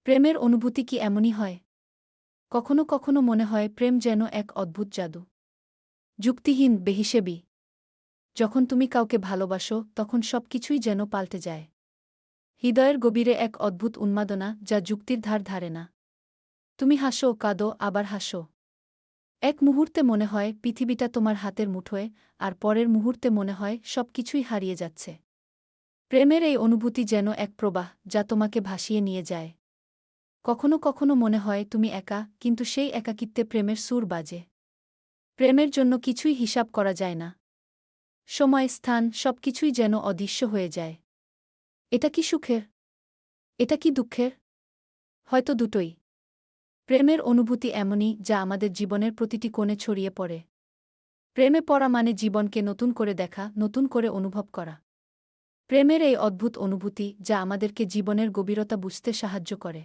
প্রেমের অনুভূতি কি এমনই হয়? কখনো কখনো মনে হয় প্রেম যেন এক অদ্ভুত জাদু। যুক্তিহীন, বেহিসেবি। যখন তুমি কাউকে ভালোবাসো তখন সবকিছুই যেন পাল্টে যায়। হৃদয়ের গভীরে এক অদ্ভুত উন্মাদনা যা যুক্তির ধার ধারে না। তুমি হাসো, কাঁদো, আবার হাসো। এক মুহূর্তে মনে হয় পৃথিবীটা তোমার হাতের মুঠোয়, আর পরের মুহূর্তে মনে হয় সবকিছুই হারিয়ে যাচ্ছে। প্রেমের এই অনুভূতি যেন এক প্রবাহ যা তোমাকে ভাসিয়ে নিয়ে যায়। কখনো কখনো মনে হয় তুমি একা, কিন্তু সেই একাকিত্বে প্রেমের সুর বাজে। প্রেমের জন্য কিছুই হিসাব করা যায় না। সময়, স্থান সবকিছুই যেন অদৃশ্য হয়ে যায়। এটা কি সুখের? এটা কি দুঃখের? হয়তো দুটোই। প্রেমের অনুভূতি এমনই যা আমাদের জীবনের প্রতিটি কোণে ছড়িয়ে পড়ে। প্রেমে পড়া মানে জীবনকে নতুন করে দেখা, নতুন করে অনুভব করা। প্রেমের এই অদ্ভুত অনুভূতি যা আমাদেরকে জীবনের গভীরতা বুঝতে সাহায্য করে।